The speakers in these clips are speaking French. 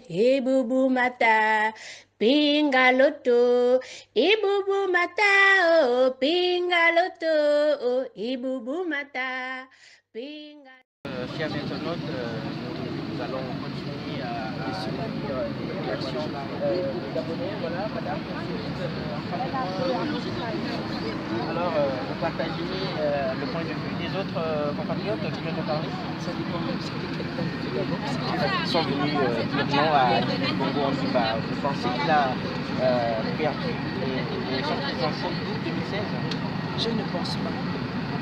Ibubu mata, pingaloto, ibubu mata, oh, pingaloto, oh, ibubu mata, pingaloto. Chers internautes, nous allons continuer à suivre les réactions des abonnés. Voilà, madame, alors, vous partagez le point de vue des autres compatriotes qui viennent de parler. Ça dépend même si c'était quelqu'un de d'abord. Ils sont venus dire non à Bongo Ondimba. Vous pensez qu'il a perdu l'élection présidentielle d'août 2016? Je ne pense pas.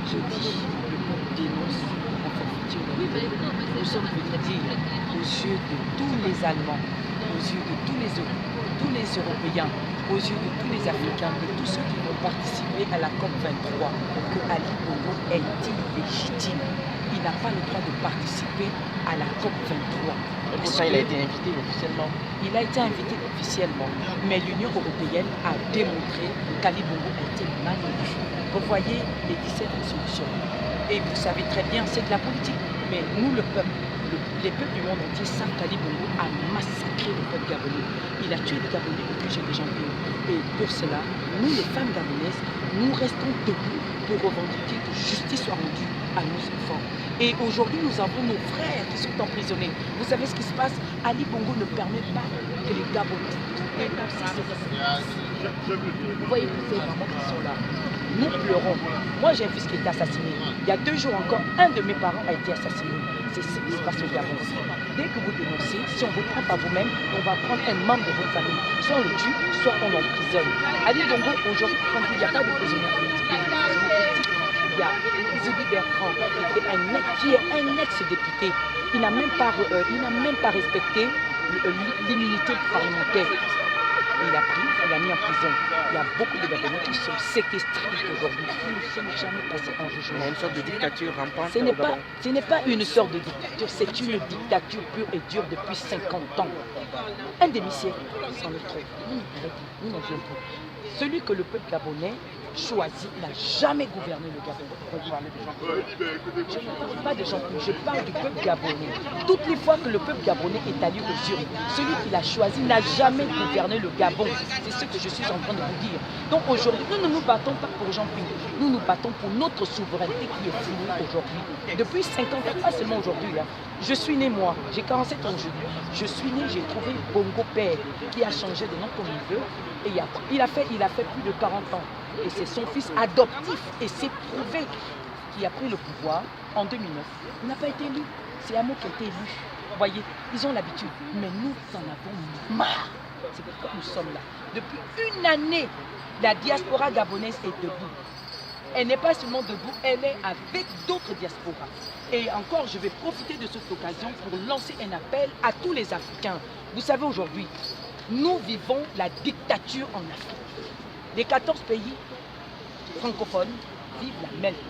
Je dis, le peuple dénonce la forfaiture. Nous sommes venus dire aux yeux de tous les Allemands, aux yeux de tous les Européens, aux yeux de tous les Africains, de tous ceux qui vont participer à la COP 23, que Ali Bongo est illégitime. Il n'a pas le droit de participer à la COP 23. Et pour ça, il a été invité officiellement. Il a été invité officiellement, mais l'Union européenne a démontré qu'Ali Bongo a été mal élu. Vous voyez les 17 résolutions. Et vous savez très bien, c'est de la politique. Mais nous, le peuple, les peuples du monde entier savent qu'Ali Bongo a massacré le peuple gabonais. Il a tué les Gabonais au plus jeune des gens. Et pour cela, nous, les femmes gabonaises, nous restons debout pour revendiquer que justice soit rendue à nos enfants. Et aujourd'hui, nous avons nos frères qui sont emprisonnés. Vous savez ce qui se passe? Ali Bongo ne permet pas que les Gabonais dénoncent ces assassins. Vous voyez tous ces mamans qui sont là. Nous pleurons. Moi, j'ai un fils qui a été assassiné. Il y a 2 jours encore, un de mes parents a été assassiné. C'est ce qui se passe au Gabon. Dès que vous dénoncez, si on ne vous prend pas vous-même, on va prendre un membre de votre famille. Soit on le tue, soit on l'emprisonne. Ali Bongo, aujourd'hui, il n'y a pas de prisonniers politiques. Il y a Zébi Bertrand, qui est un ex-député. Il n'a même pas respecté l'immunité parlementaire. Il a pris, il a mis en prison. Il y a beaucoup de Gabonais qui sont séquestrés aujourd'hui. Nous ne sommes jamais passés en jugement. Il y a une sorte de dictature rampante. Ce n'est pas une sorte de dictature, c'est une dictature pure et dure depuis 50 ans. Un demi-siècle, c'en est trop. Nous n'en voulons plus. Celui que le peuple gabonais choisit n'a jamais gouverné le Gabon. Je ne parle pas de Jean-Claude, je parle du peuple gabonais. Toutes les fois que le peuple gabonais est allé aux urnes, celui qui l'a choisi n'a jamais gouverné le Gabon. C'est ce que je suis en train de vous dire. Donc aujourd'hui, nous ne nous battons pas pour Jean-Pierre, nous nous battons pour notre souveraineté qui est finie aujourd'hui. Depuis 50 ans, pas seulement aujourd'hui. Je suis né moi, j'ai 47 ans aujourd'hui. Je suis né, j'ai trouvé Bongo Père qui a changé de nom comme il veut. Et il a fait plus de 40 ans. Et c'est son fils adoptif. Et c'est prouvé qui a pris le pouvoir en 2009. Il n'a pas été élu. C'est un mot qui a été élu. Vous voyez, ils ont l'habitude. Mais nous en avons marre. C'est pourquoi nous sommes là. Depuis une année, la diaspora gabonaise est debout. Elle n'est pas seulement debout, elle est avec d'autres diasporas. Et encore, je vais profiter de cette occasion pour lancer un appel à tous les Africains. Vous savez, aujourd'hui, nous vivons la dictature en Afrique. Les 14 pays francophones vivent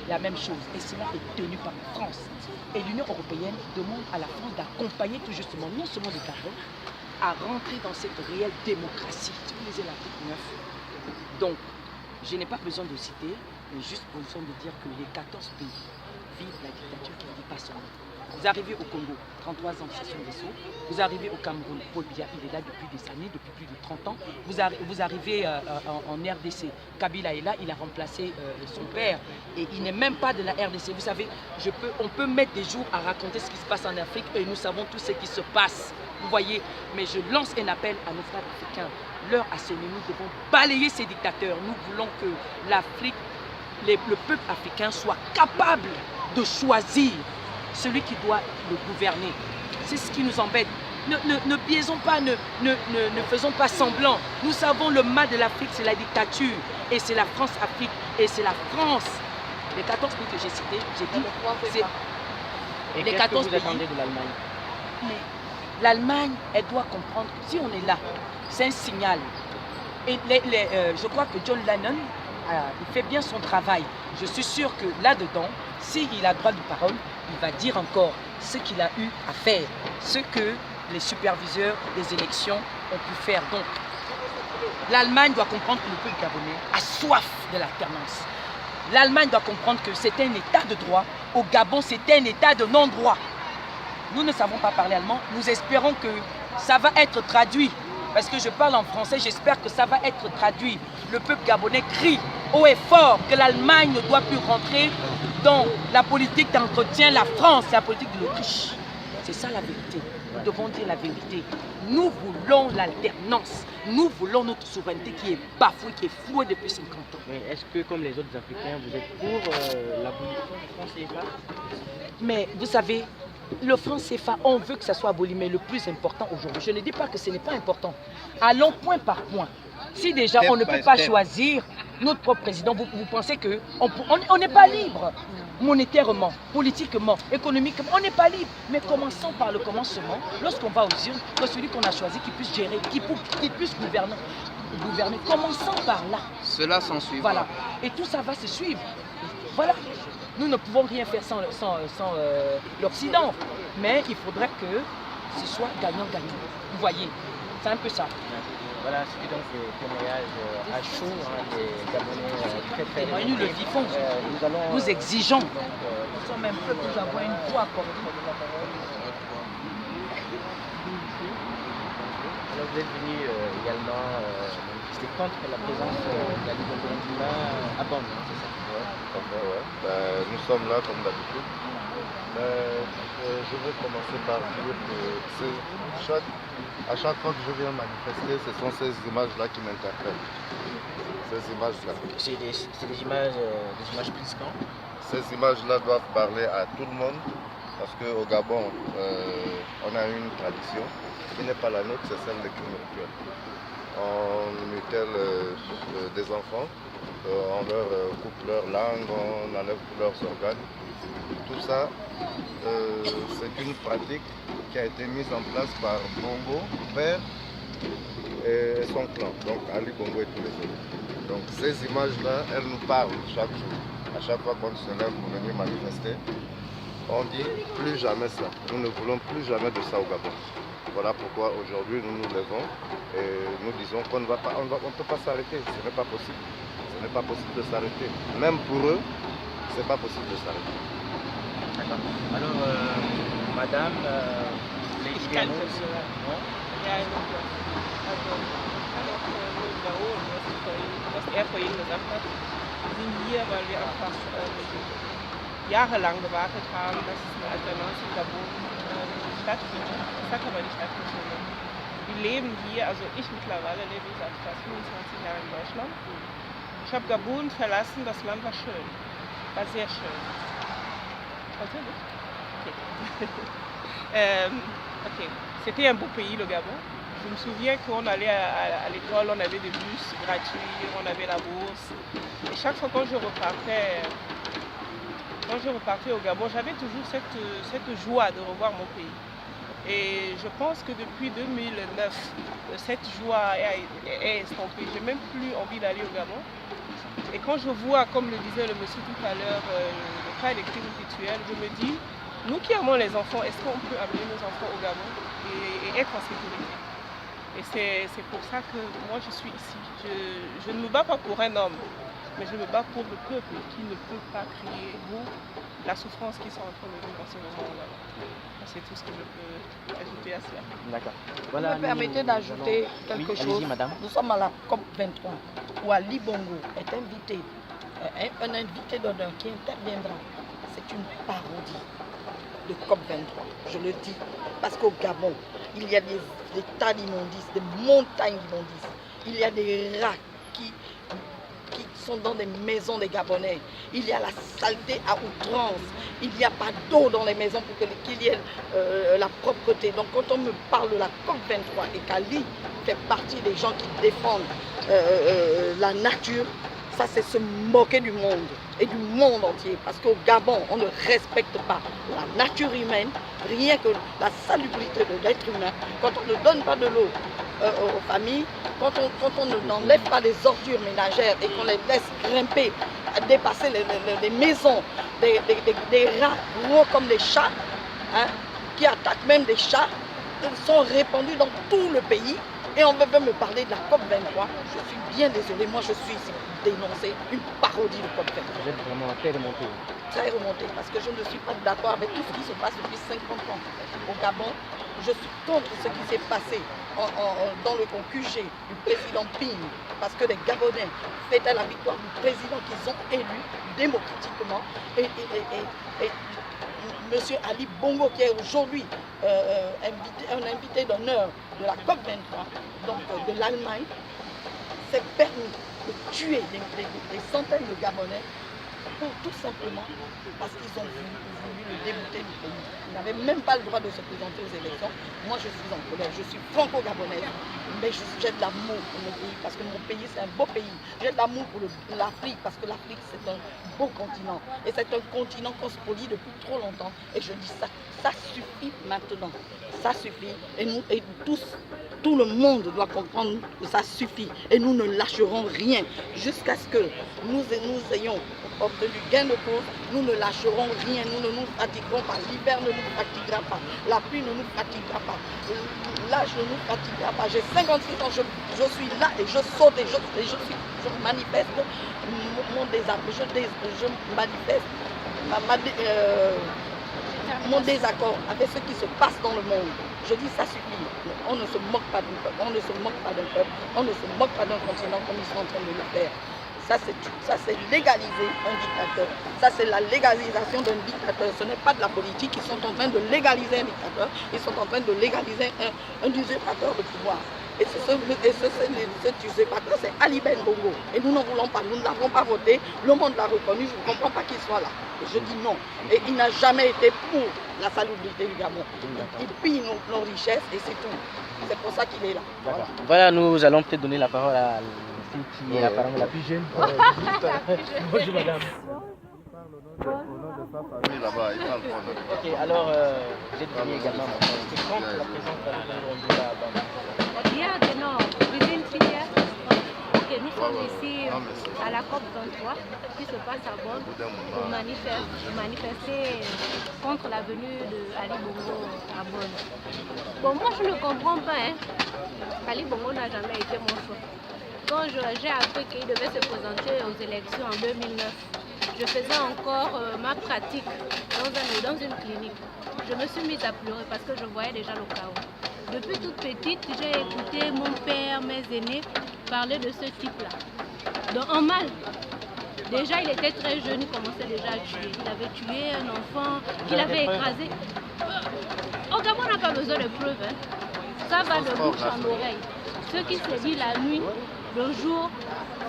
la même chose. Et cela est tenu par la France. Et l'Union européenne demande à la France d'accompagner tout justement, non seulement le Gabon, à rentrer dans cette réelle démocratie. Si vous lisez l'article 9. Donc, je n'ai pas besoin de citer, mais juste besoin de dire que les 14 pays vivent la dictature qui ne dit pas son nom. Vous arrivez au Congo, 33 ans de Sassou Nguesso. Vous arrivez au Cameroun, Paul Biya, il est là depuis des années, depuis plus de 30 ans. Vous arrivez en RDC, Kabila est là, il a remplacé son père. Et il n'est même pas de la RDC. Vous savez, on peut mettre des jours à raconter ce qui se passe en Afrique et nous savons tout ce qui se passe. Vous voyez, mais je lance un appel à nos frères africains. L'heure a sonné, nous devons balayer ces dictateurs. Nous voulons que l'Afrique, le peuple africain soit capable de choisir celui qui doit le gouverner. C'est ce qui nous embête. Ne biaisons pas, ne faisons pas semblant. Nous savons le mal de l'Afrique, c'est la dictature. Et c'est la France-Afrique. Et c'est la France. Les 14 pays que j'ai cités, j'ai dit, c'est les 14 pays. Attendez de l'Allemagne? Mais l'Allemagne, elle doit comprendre que si on est là, c'est un signal. Et je crois que John Lennon, il fait bien son travail. Je suis sûr que là-dedans, s'il a droit de parole, il va dire encore ce qu'il a eu à faire, ce que les superviseurs des élections ont pu faire. Donc, l'Allemagne doit comprendre que le peuple gabonais a soif de l'alternance. L'Allemagne doit comprendre que c'est un état de droit. Au Gabon, c'est un état de non-droit. Nous ne savons pas parler allemand. Nous espérons que ça va être traduit. Parce que je parle en français, j'espère que ça va être traduit. Le peuple gabonais crie haut et fort que l'Allemagne ne doit plus rentrer dans la politique d'entretien. La France, c'est la politique de l'Autriche. C'est ça la vérité. Nous devons dire la vérité. Nous voulons l'alternance. Nous voulons notre souveraineté qui est bafouée, qui est flouée depuis 50 ans. Mais est-ce que, comme les autres Africains, vous êtes pour l'abolition du franc CFA? Mais vous savez, le franc CFA, on veut que ça soit aboli, mais le plus important aujourd'hui, je ne dis pas que ce n'est pas important. Allons point par point. Si déjà on ne peut pas choisir notre propre président, vous pensez qu'on n'est pas libre monétairement, politiquement, économiquement, on n'est pas libre. Mais commençons par le commencement. Lorsqu'on va aux urnes, que celui qu'on a choisi qui puisse gérer, qui puisse gouverner. Commençons par là. Cela s'ensuit. Voilà. Et tout ça va se suivre. Voilà. Nous ne pouvons rien faire sans l'Occident. Mais il faudrait que ce soit gagnant-gagnant. Vous voyez, c'est un peu ça. Voilà, c'était donc le témoignage à chaud des Gabonais très nous le vivons. Nous exigeons. Nous sommes un peuple, nous avons une voix comme Alors vous êtes venu également manifester contre la présence de la Ligue à Bande, c'est ça? Nous sommes là comme d'habitude. Je vais commencer par dire que à chaque fois que je viens manifester, ce sont ces images-là qui m'interpellent. Ces images-là. C'est des images prises quand? Ces images-là doivent parler à tout le monde parce qu'au Gabon, on a une tradition qui n'est pas la nôtre, c'est celle des crimes rituels. On mutile des enfants, on leur coupe leur langue, on enlève tous leurs organes. Tout ça, c'est une pratique qui a été mise en place par Bongo, père et son clan, donc Ali Bongo et tous les autres. Donc ces images-là, elles nous parlent chaque jour. À chaque fois qu'on se lève pour venir manifester, on dit plus jamais ça. Nous ne voulons plus jamais de ça au Gabon. Voilà pourquoi aujourd'hui nous nous levons et nous disons qu'on ne va pas, on ne peut pas s'arrêter. Ce n'est pas possible. Ce n'est pas possible de s'arrêter. Même pour eux, ce n'est pas possible de s'arrêter. D'accord. Alors, madame, les idées was er vorhin gesagt hat, wir sind hier, weil wir einfach jahrelang gewartet haben, dass es eine Alternance in Gabon stattfindet. Es hat aber nicht stattgefunden. Wir leben hier, also ich mittlerweile lebe seit fast 25 Jahren in Deutschland. Ich habe Gabun verlassen, das Land war schön, war sehr schön. Natürlich? Ok. C'était un beau pays, le Gabon. Je me souviens qu'on allait à l'école, on avait des bus gratuits, on avait la bourse. Et chaque fois quand je repartais au Gabon, j'avais toujours cette joie de revoir mon pays. Et je pense que depuis 2009, cette joie est estompée. Je n'ai même plus envie d'aller au Gabon. Et quand je vois, comme le disait le monsieur tout à l'heure, le cas des crimes rituels, je me dis, nous qui avons les enfants, est-ce qu'on peut amener nos enfants au Gabon et être en sécurité? Et c'est pour ça que moi je suis ici. Je ne me bats pas pour un homme, mais je me bats pour le peuple qui ne peut pas crier haut la souffrance qu'ils sont en train de vivre en ce moment-là. C'est tout ce que je peux ajouter à cela. D'accord. Voilà, vous me permettez d'ajouter quelque chose. Madame. Nous sommes à la COP 23 où Ali Bongo est invité, un invité d'honneur qui interviendra. C'est une parodie de COP 23, je le dis, parce qu'au Gabon, il y a des tas d'immondices, des montagnes d'immondices. Il y a des rats qui sont dans des maisons des Gabonais. Il y a la saleté à outrance. Il n'y a pas d'eau dans les maisons pour qu'il y ait la propreté. Donc quand on me parle de la COP23 et qu'Ali fait partie des gens qui défendent la nature, ça c'est se moquer du monde et du monde entier. Parce qu'au Gabon, on ne respecte pas la nature humaine, rien que la salubrité de l'être humain. Quand on ne donne pas de l'eau aux familles, quand on n'enlève pas des ordures ménagères et qu'on les laisse grimper, dépasser les maisons, des rats gros comme des chats, hein, qui attaquent même des chats, sont répandus dans tout le pays. Et on veut me parler de la COP23. Je suis bien désolée, moi je suis ici pour dénoncer une parodie de COP23. Vous êtes vraiment très remonté. Très remonté, parce que je ne suis pas d'accord avec tout ce qui se passe depuis 50 ans au Gabon. Je suis contre ce qui s'est passé dans le QG du président Ping, parce que les Gabonais fêtaient la victoire du président qu'ils ont élu démocratiquement. Et M. Ali Bongo, qui est aujourd'hui un invité d'honneur de la COP23, donc de l'Allemagne, s'est permis de tuer des centaines de Gabonais pour tout simplement parce qu'ils ont voulu le débouter du pays. Ils n'avaient même pas le droit de se présenter aux élections. Moi, je suis en colère. Je suis franco-gabonaise, mais j'ai de l'amour pour mon pays parce que mon pays, c'est un beau pays. J'ai de l'amour pour l'Afrique parce que l'Afrique, c'est un beau continent. Et c'est un continent qu'on se polie depuis trop longtemps. Et je dis ça suffit maintenant. Ça suffit. Et tous, tout le monde doit comprendre que ça suffit. Et nous ne lâcherons rien jusqu'à ce que nous ayons obtenu gain de cause. Nous ne lâcherons rien. Nous ne nous fatiguerons pas. L'hiver ne nous fatiguera pas. La pluie ne nous fatiguera pas. L'âge ne nous fatiguera pas. J'ai 56 ans. Je suis là et je saute et je manifeste mon désaccord. Je manifeste mon désaccord avec ce qui se passe dans le monde. Je dis ça suffit. On ne se moque pas d'un peuple, on ne se moque pas d'un peuple, on ne se moque pas d'un continent comme ils sont en train de le faire. Ça c'est légaliser un dictateur. Ça c'est la légalisation d'un dictateur. Ce n'est pas de la politique. Ils sont en train de légaliser un dictateur. Ils sont en train de légaliser un usurpateur de pouvoir. Et cet usurpateur, c'est Ali Ben Bongo. Et nous n'en voulons pas. Nous ne l'avons pas voté. Le monde l'a reconnu. Je ne comprends pas qu'il soit là. Et je dis non. Et il n'a jamais été pour la salubrité du Gabon. Il pille nos richesses et c'est tout. C'est pour ça qu'il est là. Voilà, nous allons peut-être donner la parole à qui est apparemment la plus jeune. Bonjour madame. Ok, alors vous êtes venu également. C'est quand la présence de la Bamba? Yeah, non, within 3 years. Ok, nous sommes ici à la COP23 qui se passe à Bonn pour manifester contre la venue de Ali Bongo à Bonn. Bon, moi je ne comprends pas. Ali Bongo n'a jamais été mon choix. Quand j'ai appris qu'il devait se présenter aux élections en 2009, je faisais encore ma pratique dans une clinique. Je me suis mise à pleurer parce que je voyais déjà le chaos. Depuis toute petite, j'ai écouté mon père, mes aînés parler de ce type-là. Donc en mal. Déjà, il était très jeune, il commençait déjà à tuer. Il avait tué un enfant qu'il avait écrasé. Au Gabon, on n'a pas besoin de preuves. Ça va de bouche en oreille. Ce qui se dit la nuit, le jour,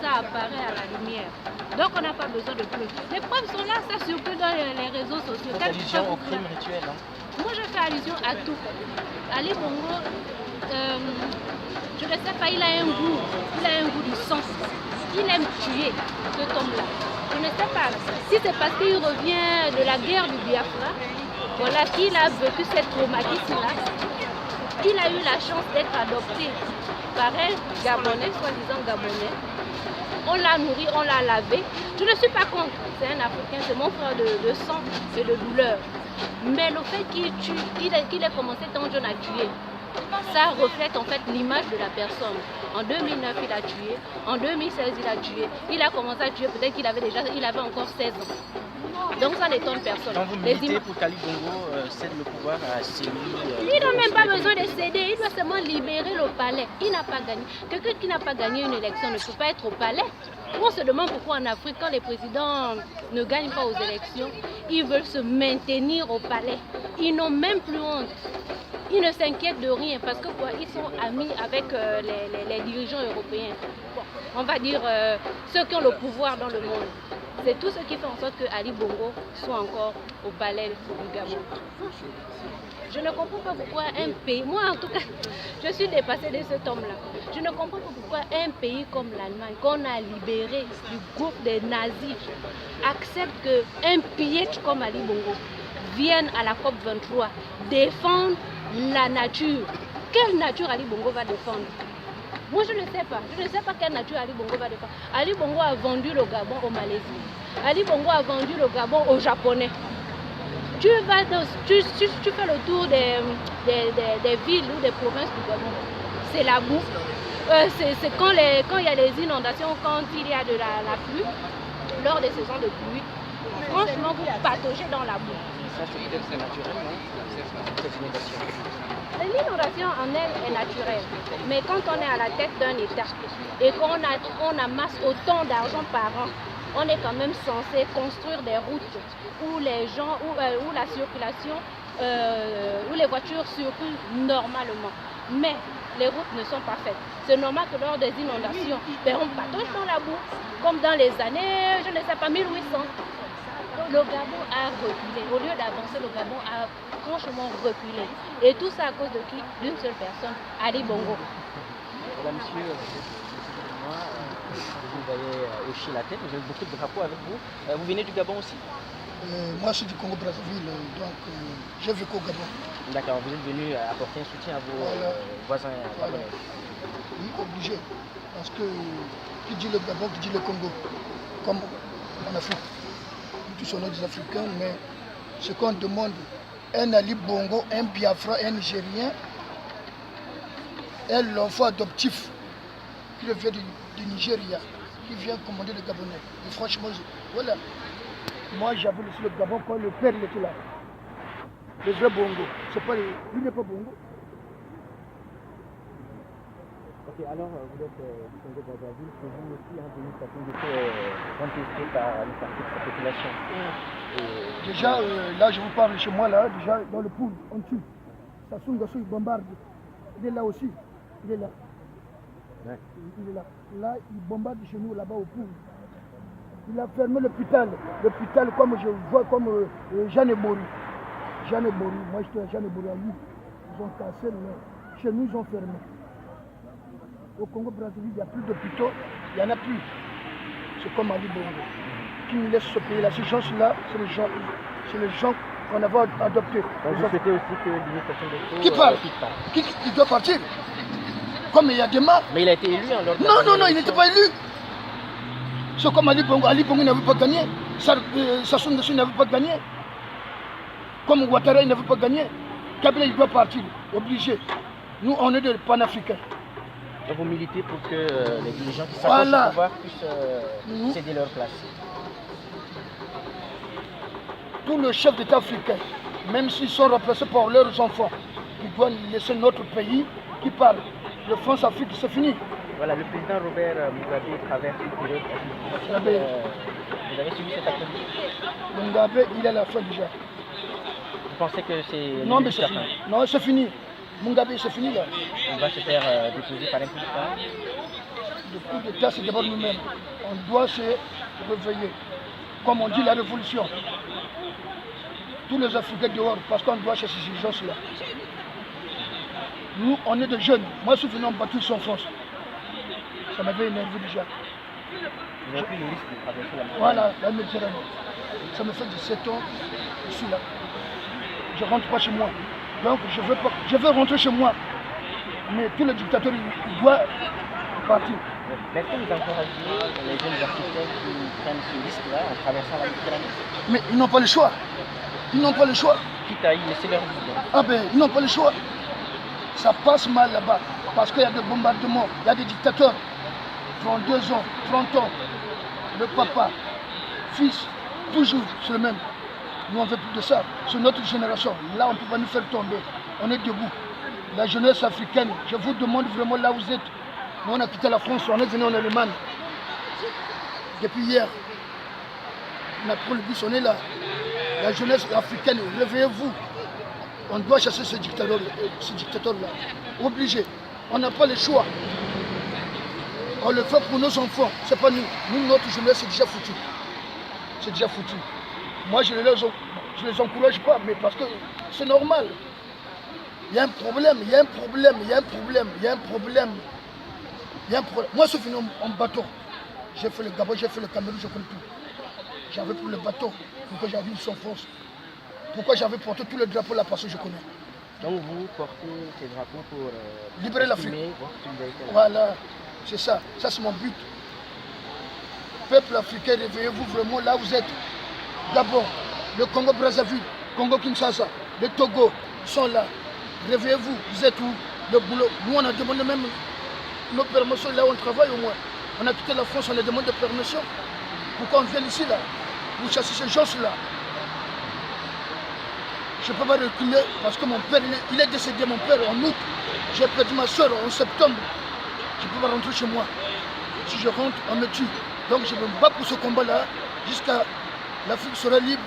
ça apparaît à la lumière. Donc on n'a pas besoin de preuves. Les preuves sont là, ça circule dans les réseaux sociaux. Donc allusion au crime rituel. Moi je fais allusion à tout. Ali Bongo, je ne sais pas, il a un goût du sang. Il aime tuer cet homme-là. Je ne sais pas si c'est parce qu'il revient de la guerre du Biafra, voilà, qu'il a vécu cette traumatisme-là. Il a eu la chance d'être adopté par un Gabonais, soi-disant Gabonais. On l'a nourri, on l'a lavé. Je ne suis pas contre, c'est un Africain, c'est mon frère de sang et de douleur. Mais le fait qu'il tue, qu'il ait commencé tant jeune à tuer, ça reflète en fait l'image de la personne. En 2009, il a tué. En 2016, il a tué. Il a commencé à tuer, peut-être qu'il avait encore 16 ans. Donc ça n'étonne personne. Quand vous militez pour qu'Ali Bongo cède le pouvoir à Séni, il n'a même pas besoin de céder, il doit seulement libérer le palais. Il n'a pas gagné. Quelqu'un qui n'a pas gagné une élection ne peut pas être au palais. On se demande pourquoi en Afrique, quand les présidents ne gagnent pas aux élections, ils veulent se maintenir au palais. Ils n'ont même plus honte. Ils ne s'inquiètent de rien parce que quoi, ils sont amis avec les dirigeants européens. Bon, on va dire ceux qui ont le pouvoir dans le monde. C'est tout ce qui fait en sorte que Ali Bongo soit encore au palais du Gabon. Je ne comprends pas pourquoi un pays, moi en tout cas, je suis dépassée de cet homme-là. Je ne comprends pas pourquoi un pays comme l'Allemagne, qu'on a libéré du groupe des nazis, accepte qu'un piètre comme Ali Bongo vienne à la COP23 défendre la nature. Quelle nature Ali Bongo va défendre? Moi je ne sais pas. Je ne sais pas quelle nature Ali Bongo va défendre. Ali Bongo a vendu le Gabon aux Malaisiens. Ali Bongo a vendu le Gabon aux Japonais. Tu fais le tour des villes ou des provinces du Gabon. c'est la boue. C'est quand il y a des inondations, quand il y a de la pluie, lors des saisons de pluie. Franchement, vous pataugez dans la boue. Ça, c'est naturel, non? Cette inondation. L'inondation en elle est naturelle, mais quand on est à la tête d'un État et qu'on amasse autant d'argent par an, on est quand même censé construire des routes où les gens, où la circulation, où les voitures circulent normalement. Mais les routes ne sont pas faites. C'est normal que lors des inondations, on patauge dans la boue, comme dans les années, je ne sais pas, 1800. Le Gabon a reculé. Au lieu d'avancer, le Gabon a franchement reculé. Et tout ça à cause de qui? D'une seule personne, Ali Bongo. Voilà, monsieur, moi, vous voyez hocher la tête, vous avez beaucoup de drapeaux avec vous. Vous venez du Gabon aussi? Moi, je suis du Congo-Brazzaville, donc j'ai vécu au Gabon. D'accord, vous êtes venu apporter un soutien à vos voisins gabonais. Oui, obligé. Parce que qui dit le Gabon, qui dit le Congo, comme en Afrique. Nous tous sommes des Africains, mais ce qu'on demande, un Ali Bongo, un Biafra, un Nigérien, un l'enfant adoptif qui vient du Nigeria, qui vient commander le Gabonais. Et franchement, voilà. Moi, j'avais laissé le Gabon quand le père était là. Le vrai Bongo. Lui n'est pas Bongo. Ok, alors vous êtes du Congo-Brazzaville, c'est vous aussi venu contesté par une partie de la population. Déjà, là je vous parle chez moi, là, déjà dans le pool, on tue. Sassou Nguesso, il bombarde. Il est là aussi. Il est là. Ouais. Il est là. Là, il bombarde chez nous, là-bas au pool. Il a fermé l'hôpital. L'hôpital, comme je vois, comme Jeanne Bory. Jeanne Bory, moi j'étais à Jeanne Bory à lui. Ils ont cassé, mais chez nous, ils ont fermé. Au Congo-Brazzaville, il n'y a plus d'hôpitaux, il n'y en a plus. C'est comme Ali Bongo. Qui nous laisse ce pays-là, ces gens-là, c'est les gens qu'on avait adoptés. Donc vous souhaitez aussi que l'administration de Qui parle Qui doit partir? Comme il y a des morts. Mais il a été élu en lors de Non, il n'était pas élu. C'est comme Ali Bongo. Ali Bongo n'avait pas gagné. Sassou Nguesso n'avait pas gagné. Comme Ouattara, il n'avait pas gagné. Kabila, il doit partir, obligé. Nous, on est des panafricains. Donc vous militez pour que les dirigeants qui s'approchent du pouvoir puissent céder leur place. Tous les chefs d'État africains, même s'ils sont remplacés par leurs enfants, ils doivent laisser notre pays qui parle. Le France-Afrique, c'est fini. Voilà, le président Robert Mugabe traverse une période difficile. Vous avez suivi cet après-midi? Mugabe, il est à la fin déjà. Vous pensez que c'est... Non, mais c'est fini. Non, c'est fini. Mugabe, c'est fini là. On va se faire déposer par un coup d'État. Le coup d'État, c'est d'abord nous-mêmes. On doit se réveiller. Comme on dit, la révolution. Tous les Africains dehors, parce qu'on doit chercher ces gens-là. Nous, on est des jeunes. Moi, je suis venu en battu sans France. Ça m'avait énervé déjà. Vous avez pris le risque de traverser la Méditerranée. Voilà, la Méditerranée. Ça me fait 17 ans, je suis là. Je ne rentre pas chez moi. Donc je veux rentrer chez moi. Mais tous les dictateurs, ils doivent partir. Mais est-ce que vous encouragez les jeunes Africains qui prennent ce risque-là en traversant la Méditerranée? Mais ils n'ont pas le choix. Ils n'ont pas le choix. Quitte à y laisser leur vie. Ah ben, ils n'ont pas le choix. Ça passe mal là-bas. Parce qu'il y a des bombardements, il y a des dictateurs. 32 ans, 30 ans. Le papa, fils, toujours, c'est le même. Nous, on ne veut plus de ça. C'est notre génération. Là, on ne peut pas nous faire tomber. On est debout. La jeunesse africaine, je vous demande vraiment là où vous êtes. Nous, on a quitté la France, on est venu en Allemagne. Depuis hier, on a pris le bus, on est là. La jeunesse africaine, réveillez-vous. On doit chasser ce dictateur-là. Obligé. On n'a pas le choix. On le fait pour nos enfants. C'est pas nous. Nous, notre jeunesse, c'est déjà foutu. C'est déjà foutu. Moi, je ne les encourage pas, mais parce que c'est normal. Il y a un problème, il y a un problème, il y a un problème, il y a un problème. Il y a un problème. Moi, je suis venu en bateau. J'ai fait le Gabon, j'ai fait le Cameroun, je connais tout. J'avais pris le bateau. Pourquoi j'avais une sans France? Pourquoi j'avais porté tous les drapeaux là? Parce que je connais. Donc vous portez ces drapeaux pour libérer l'Afrique. Voilà, c'est ça. Ça, c'est mon but. Peuple africain, réveillez-vous vraiment là où vous êtes. D'abord, le Congo-Brazzaville, Congo-Kinshasa, le Togo, ils sont là. Réveillez-vous, vous êtes où? le boulot. Nous, on a demandé même nos permissions là où on travaille au moins. On a quitté la France, on a demandé de permission. Pourquoi on vient ici là? Pour chasser ces gens-là. Je ne peux pas reculer parce que mon père, il est décédé, mon père, en août. J'ai perdu ma soeur en septembre. Je ne peux pas rentrer chez moi. Si je rentre, on me tue. Donc je me bats pour ce combat-là jusqu'à l'Afrique sera libre.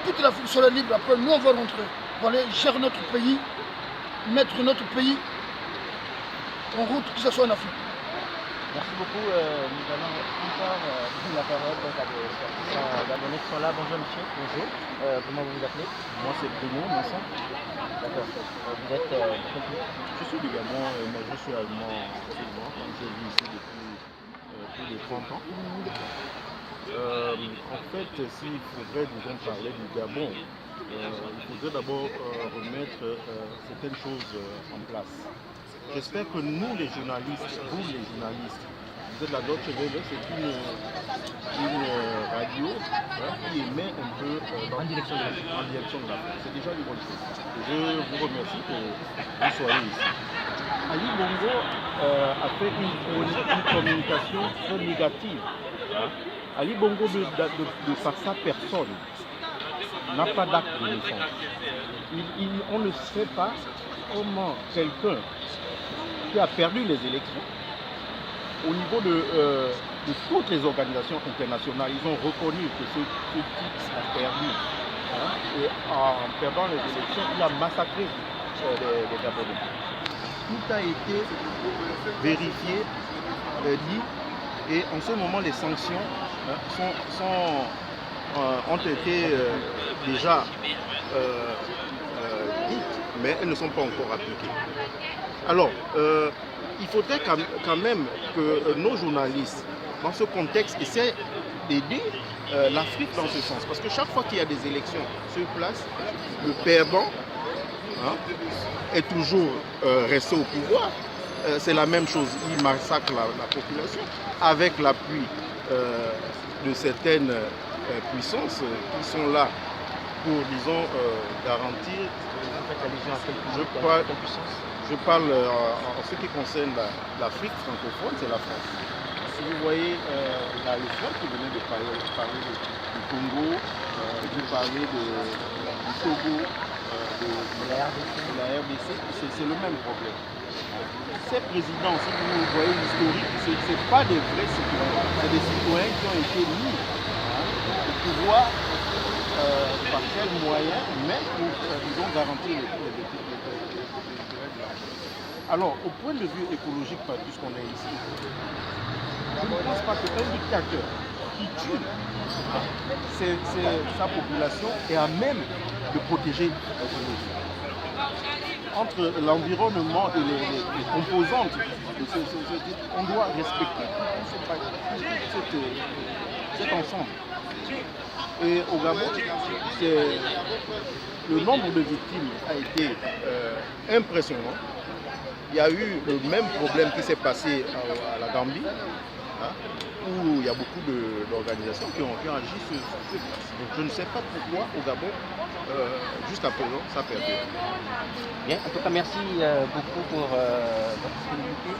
Toute l'Afrique sera libre. Après, nous, on va rentrer pour aller gérer notre pays, mettre notre pays en route, que ce soit en Afrique. Merci beaucoup. Nous allons encore la parole à des personnes gabonais qui sont là. Bonjour monsieur. Bonjour. Comment vous vous appelez? Moi c'est Bruno Manson. D'accord. Vous êtes Je suis du Gabon, mais je suis allemand seulement, comme je vis ici depuis plus de 30 ans. En fait, s'il faudrait disons, parler du Gabon, il faudrait d'abord remettre certaines choses en place. J'espère que nous les journalistes, vous les journalistes, vous êtes la Deutsche Welle, c'est une radio qui émet un peu en direction de l'Afrique. C'est déjà une bonne chose. Je vous remercie que vous soyez ici. Ali Bongo a fait une communication très négative. Ali Bongo, de par sa personne, n'a pas d'acte de naissance. On ne sait pas comment quelqu'un qui a perdu les élections, au niveau de toutes les organisations internationales, ils ont reconnu que ce type a perdu. Et en perdant les élections, il a massacré les Gabonais. Tout a été vérifié, dit, et en ce moment, les sanctions ont été déjà dites, mais elles ne sont pas encore appliquées. Alors, il faudrait quand même que nos journalistes, dans ce contexte, essaient d'aider l'Afrique dans ce sens. Parce que chaque fois qu'il y a des élections sur place, le perdant est toujours resté au pouvoir. C'est la même chose, il massacre la population avec l'appui de certaines puissances qui sont là pour, disons, garantir. Je parle en ce qui concerne l'Afrique francophone, c'est la France. Si vous voyez le frère qui venait de parler du Congo, vous parlez du Togo, de la RDC, c'est le même problème. Ces présidents, si vous voyez l'historique, ce n'est pas des vrais citoyens, c'est des citoyens qui ont été mis au pouvoir par quel moyen, mais pour, disons, garantir les Alors, au point de vue écologique, puisqu'on est ici, je ne pense pas qu'un dictateur qui tue sa population est à même de protéger l'écologie. Entre l'environnement et les composantes, on doit respecter cet ensemble. Et au Gabon, le nombre de victimes a été impressionnant. Il y a eu le même problème qui s'est passé à la Gambie, où il y a beaucoup d'organisations qui ont agi sur ce truc. Donc je ne sais pas pourquoi au Gabon, juste à présent, ça perdure. Bien, en tout cas, merci beaucoup pour votre disponibilité.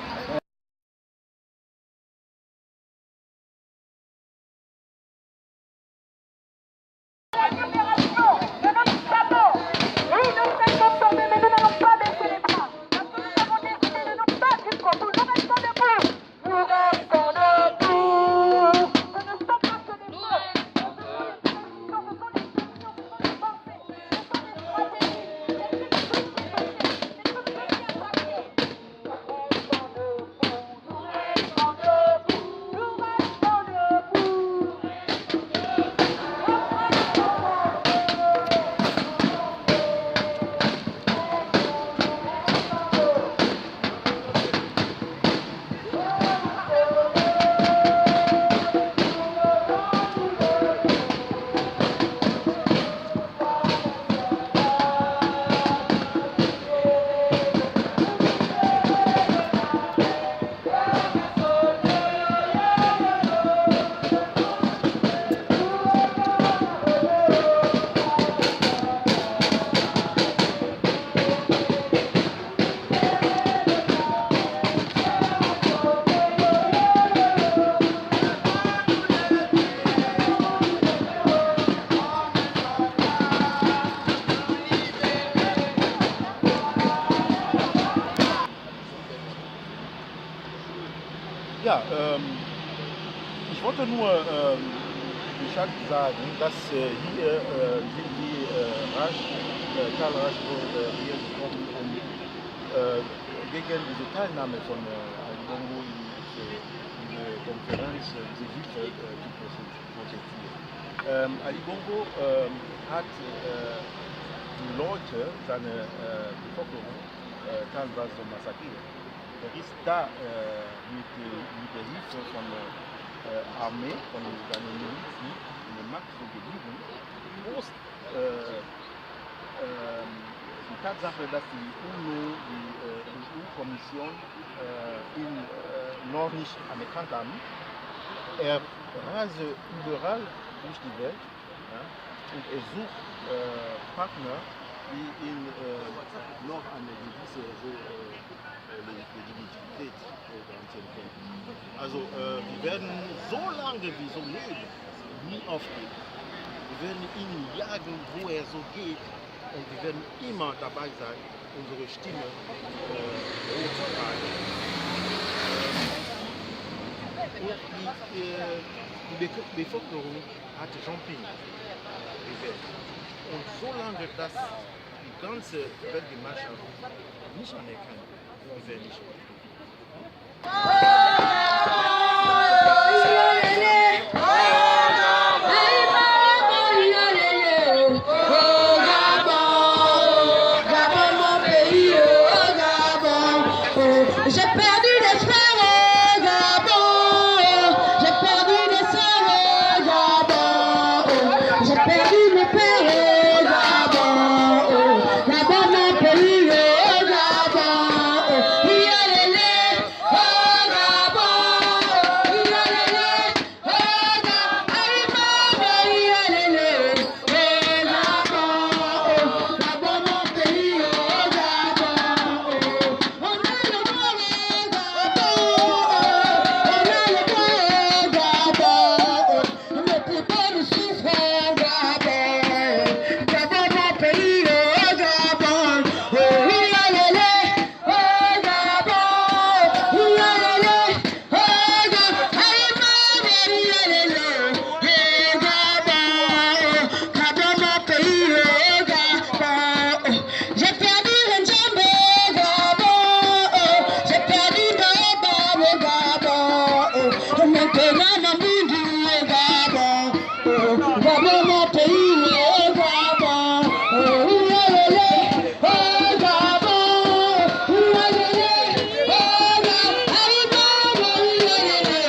Ja, ich wollte nur Bescheid sagen, dass hier sind die Karl Rasch hier gekommen, gegen diese Teilnahme von Ali Bongo in diese Konferenz, diese Gipfel zu protestieren. Ali Bongo hat die Leute, seine Bevölkerung, teilweise massakriert. Er ist da mit der Hilfe von Armee, von seiner Milizen in der Macht so geblieben. Bloß die Tatsache, dass die UNO, die EU-Kommission ihn noch nicht anerkannt haben, er reist überall durch die Welt, ja, und er sucht Partner, die ihn noch eine gewisse Legitimität garantieren können. Also wir werden so lange wie so leben, nie aufgeben. Wir werden ihn jagen, wo er so geht, und wir werden immer dabei sein, unsere Stimme hochzutragen. Die Bevölkerung hat Jean-Ping gewählt. Und solange das die ganze Weltgemeinschaft nicht anerkennt, wir werden nicht aufgeben. J'ai perdu des frères au Gabon, j'ai perdu des sœurs au Gabon, j'ai perdu mes pères au Gabon, Gabon mon pays au Gabon, Yalele au Gabon, Yalele au Gabon, Aïma Yalele au Gabon, Gabon mon pays au Gabon, on a le j'ai perdu un jambe au Gabon, j'ai perdu Baba au Gabon, maintenant Mamoudou au Gabon, Gabon mon pays au Gabon, Yalele au Gabon, Yalele au Gabon, Aïma Yalele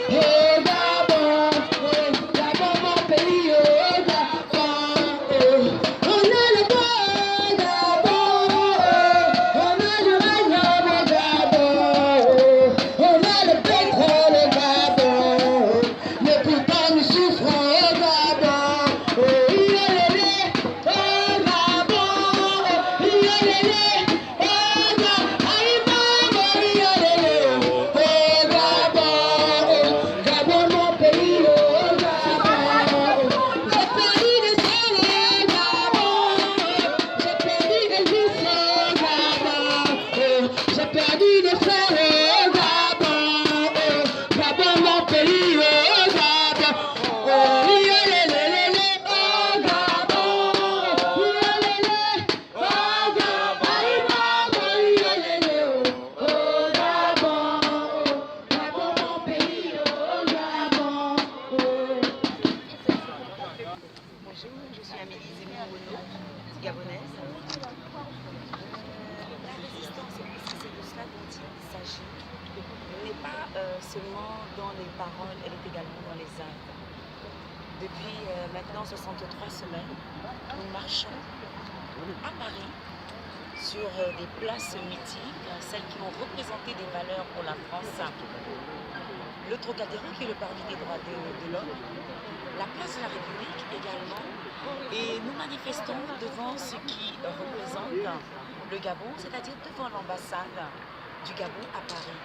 au Gabon, Gabon mon pays au Gabon, on a le droit Gabon, on a le rhum au Gabon, on a le pétrole au Gabon, mais pourtant nous souffrons au Gabon, Yalele au Gabon, Yalele au Gabon, Aïma Yalele au Gabon, Gabon mon pays au Gabon, j'ai perdu des sœurs au Gabon, j'ai perdu des fils au Gabon, j'ai perdu des frères au Gabon, Gabon mon pays au Gabon, Yalele au Gabon, Yalele au Gabon, Aïma Yalele au Gabon, Gabon mon pays au Gabon. Bonjour, je suis Amélie Zemmour-Renaud, gabonaise. La résistance, et puis c'est de cela dont il s'agit, n'est pas seulement dans les paroles, elle est également dans les actes. Depuis maintenant 63 semaines, nous marchons à Paris sur des places mythiques, celles qui ont représenté des valeurs pour la France. Le Trocadéro, qui est le parvis des droits de l'homme, la place de la République également, et nous manifestons devant ce qui représente le Gabon, c'est-à-dire devant l'ambassade du Gabon à Paris.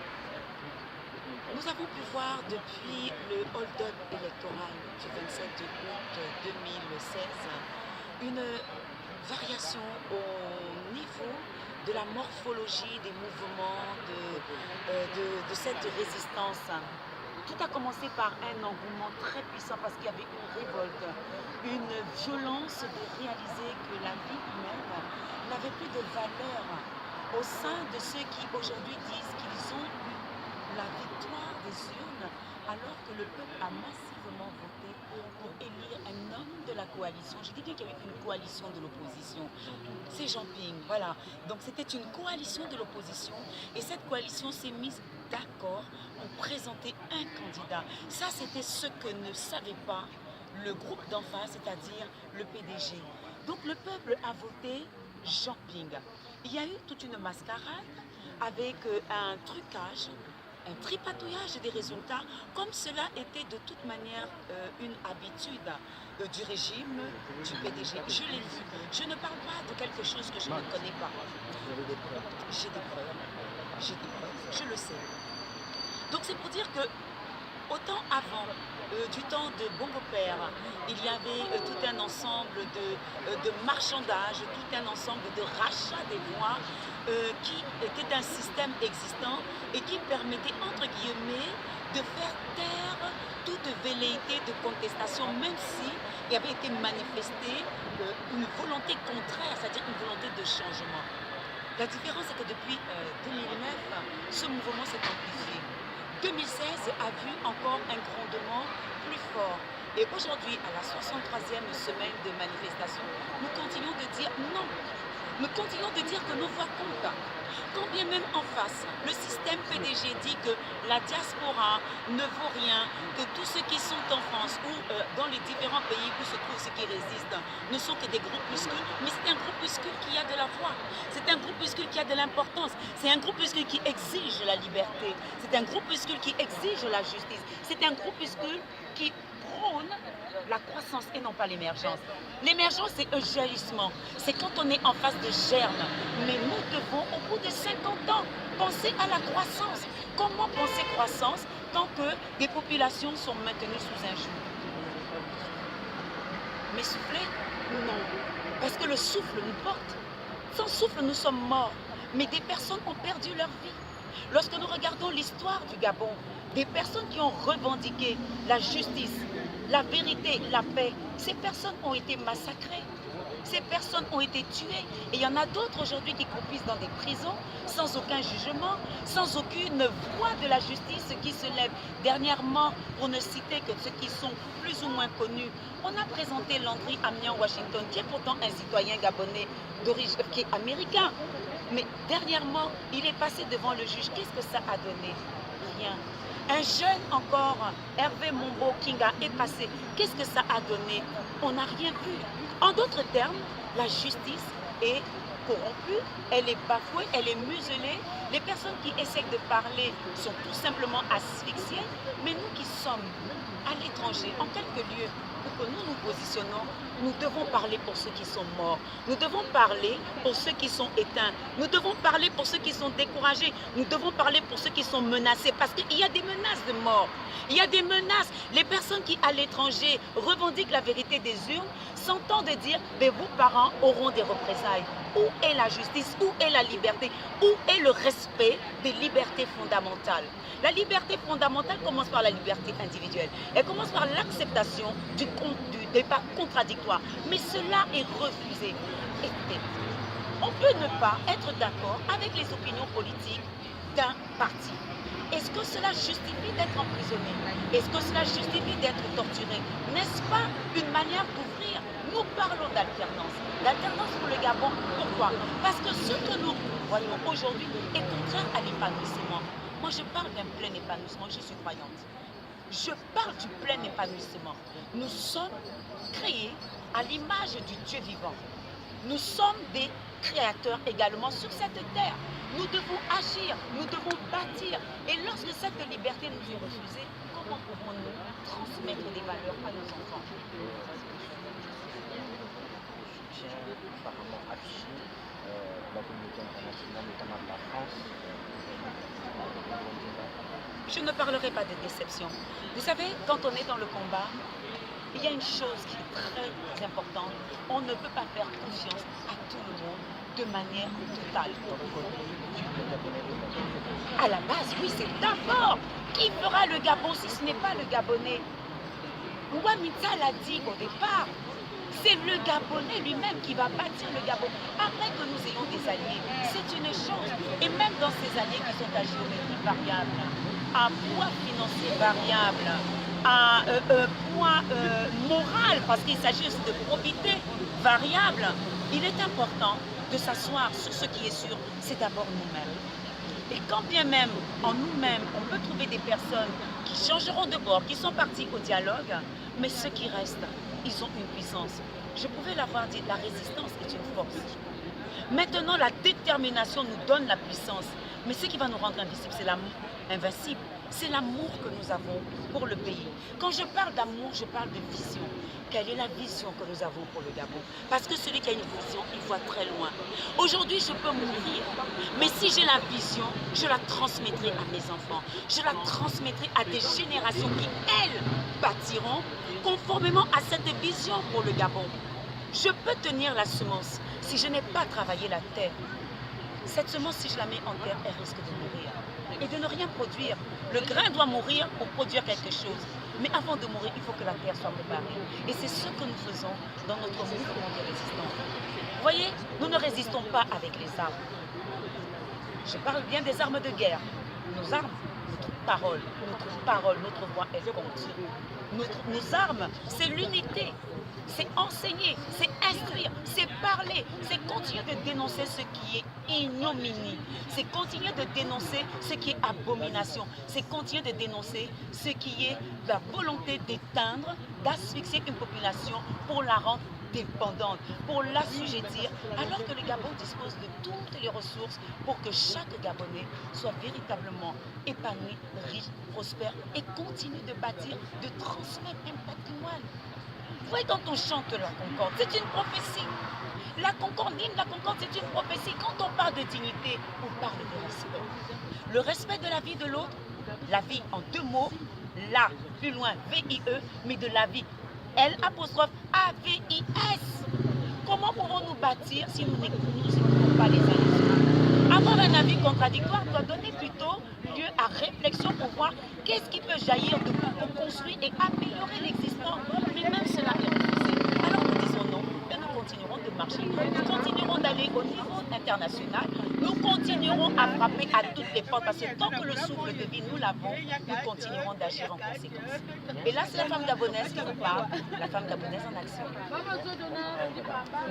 Nous avons pu voir depuis le hold-up électoral du 27 août 2016 une variation au niveau de la morphologie des mouvements, de cette résistance. Tout a commencé par un engouement très puissant parce qu'il y avait une révolte, une violence de réaliser que la vie humaine n'avait plus de valeur au sein de ceux qui aujourd'hui disent qu'ils ont eu la victoire des urnes alors que le peuple a massivement voté pour élire un homme de la coalition. Je dis bien qu'il y avait une coalition de l'opposition. C'est Jean Ping, voilà. Donc c'était une coalition de l'opposition et cette coalition s'est mise d'accord pour présenter un candidat. Ça, c'était ce que ne savait pas le groupe d'en face, c'est-à-dire le PDG. Donc le peuple a voté Jean Ping. Il y a eu toute une mascarade avec un trucage, un tripatouillage des résultats, comme cela était de toute manière une habitude du régime du PDG. Je l'ai vu. Je ne parle pas de quelque chose que je ne connais pas. J'ai des preuves, je le sais. Donc c'est pour dire que, autant avant, du temps de Bongo Père, il y avait tout un ensemble de marchandage, tout un ensemble de rachat des voix qui était un système existant et qui permettait, entre guillemets, de faire taire toute velléité de contestation, même si il avait été manifesté une volonté contraire, c'est-à-dire une volonté de changement. La différence, c'est que depuis 2009, ce mouvement s'est amplifié. 2016 a vu encore un grondement plus fort. Et aujourd'hui, à la 63e semaine de manifestation, nous continuons de dire non. Nous continuons de dire que nos voix comptent. Quand bien même en face, le système PDG dit que la diaspora ne vaut rien, que tous ceux qui sont en France ou dans les différents pays où se trouvent ceux qui résistent ne sont que des groupuscules, mais c'est un groupuscule qui a de la voix, c'est un groupuscule qui a de l'importance, c'est un groupuscule qui exige la liberté, c'est un groupuscule qui exige la justice, c'est un groupuscule qui prône la croissance et non pas l'émergence. L'émergence, c'est un jaillissement. C'est quand on est en face de germes. Mais nous devons, au bout de 50 ans, penser à la croissance. Comment penser croissance tant que des populations sont maintenues sous un joug? Mais souffler? Non. Parce que le souffle nous porte. Sans souffle, nous sommes morts. Mais des personnes ont perdu leur vie. Lorsque nous regardons l'histoire du Gabon, des personnes qui ont revendiqué la justice, la vérité, la paix, ces personnes ont été massacrées, ces personnes ont été tuées. Et il y en a d'autres aujourd'hui qui croupissent dans des prisons, sans aucun jugement, sans aucune voix de la justice qui se lève. Dernièrement, pour ne citer que ceux qui sont plus ou moins connus, on a présenté Landry Amian Washington, qui est pourtant un citoyen gabonais d'origine, qui est américain. Mais dernièrement, il est passé devant le juge. Qu'est-ce que ça a donné? Rien. Un jeune encore, Hervé Mombo Kinga, est passé. Qu'est-ce que ça a donné? On n'a rien vu. En d'autres termes, la justice est corrompue, elle est bafouée, elle est muselée. Les personnes qui essaient de parler sont tout simplement asphyxiées. Mais nous qui sommes à l'étranger, en quelques lieux où nous nous positionnons, nous devons parler pour ceux qui sont morts. Nous devons parler pour ceux qui sont éteints. Nous devons parler pour ceux qui sont découragés. Nous devons parler pour ceux qui sont menacés. Parce qu'il y a des menaces de mort. Il y a des menaces. Les personnes qui, à l'étranger, revendiquent la vérité des urnes, s'entendent dire, mais vos parents auront des représailles. Où est la justice? Où est la liberté? Où est le respect des libertés fondamentales? La liberté fondamentale commence par la liberté individuelle. Elle commence par l'acceptation du débat contradictoire. Mais cela est refusé. Écoutez, on peut ne pas être d'accord avec les opinions politiques d'un parti. Est-ce que cela justifie d'être emprisonné? Est-ce que cela justifie d'être torturé? N'est-ce pas une manière d'ouvrir? Nous parlons d'alternance. L'alternance pour le Gabon, pourquoi? Parce que ce que nous voyons aujourd'hui est contraire à l'épanouissement. Moi, je parle d'un plein épanouissement, je suis croyante. Je parle du plein épanouissement. Nous sommes créés à l'image du Dieu vivant. Nous sommes des créateurs également sur cette terre. Nous devons agir, nous devons bâtir. Et lorsque cette liberté nous est refusée, comment pouvons-nous transmettre des valeurs à nos enfants? Soutien apparemment affiché de la communauté internationale, notamment de la France. Je ne parlerai pas de déception. Vous savez, quand on est dans le combat, il y a une chose qui est très importante. On ne peut pas faire confiance à tout le monde de manière totale. À la base, oui, c'est d'abord qui fera le Gabon si ce n'est pas le Gabonais. Ouamitsa l'a dit au départ. C'est le Gabonais lui-même qui va bâtir le Gabon. Après que nous ayons des alliés, c'est une chose. Et même dans ces alliés qui sont à géométrie variable, à poids financier variable, à poids moral, parce qu'il s'agit aussi de probité variable, il est important de s'asseoir sur ce qui est sûr, c'est d'abord nous-mêmes. Et quand bien même, en nous-mêmes, on peut trouver des personnes qui changeront de bord, qui sont partis au dialogue, mais ceux qui restent, ils ont une puissance. Je pouvais l'avoir dit, la résistance est une force. Maintenant, la détermination nous donne la puissance. Mais ce qui va nous rendre invincibles, c'est l'amour. Invincible, c'est l'amour que nous avons pour le pays. Quand je parle d'amour, je parle de vision. Quelle est la vision que nous avons pour le Gabon? Parce que celui qui a une vision, il voit très loin. Aujourd'hui, je peux mourir, mais si j'ai la vision, je la transmettrai à mes enfants. Je la transmettrai à des générations qui, elles, bâtiront conformément à cette vision pour le Gabon. Je peux tenir la semence si je n'ai pas travaillé la terre. Cette semence, si je la mets en terre, elle risque de mourir et de ne rien produire. Le grain doit mourir pour produire quelque chose. Mais avant de mourir, il faut que la terre soit préparée. Et c'est ce que nous faisons dans notre mouvement de résistance. Vous voyez, nous ne résistons pas avec les armes. Je parle bien des armes de guerre. Nos armes, notre parole, notre voix, elle compte. Nos armes, c'est l'unité. C'est enseigner, c'est instruire, c'est parler, c'est continuer de dénoncer ce qui est ignominie, c'est continuer de dénoncer ce qui est abomination, c'est continuer de dénoncer ce qui est la volonté d'éteindre, d'asphyxier une population pour la rendre dépendante, pour l'assujettir, alors que le Gabon dispose de toutes les ressources pour que chaque Gabonais soit véritablement épanoui, riche, prospère et continue de bâtir, de transmettre un patrimoine. Vous voyez, quand on chante la concorde, c'est une prophétie. La concorde, l'hymne, la concorde, c'est une prophétie. Quand on parle de dignité, on parle de respect. Le respect de la vie de l'autre, la vie en deux mots, la, plus loin, V-I-E, mais de la vie, L'-A-V-I-S. Comment pouvons-nous bâtir si nous n'écoutons pas les uns les autres? Avoir un avis contradictoire doit donner plutôt lieu à réflexion pour voir qu'est-ce qui peut jaillir de nous pour construire et améliorer l'existant. Mais même cela est refusé. Alors nous disons non et nous continuerons de marcher. Nous continuerons d'aller au niveau international. Nous continuerons à frapper à toutes les portes parce que tant que le souffle de vie nous l'avons, nous continuerons d'agir en conséquence. Et là, c'est la femme gabonaise qui vous parle, la femme gabonaise en action.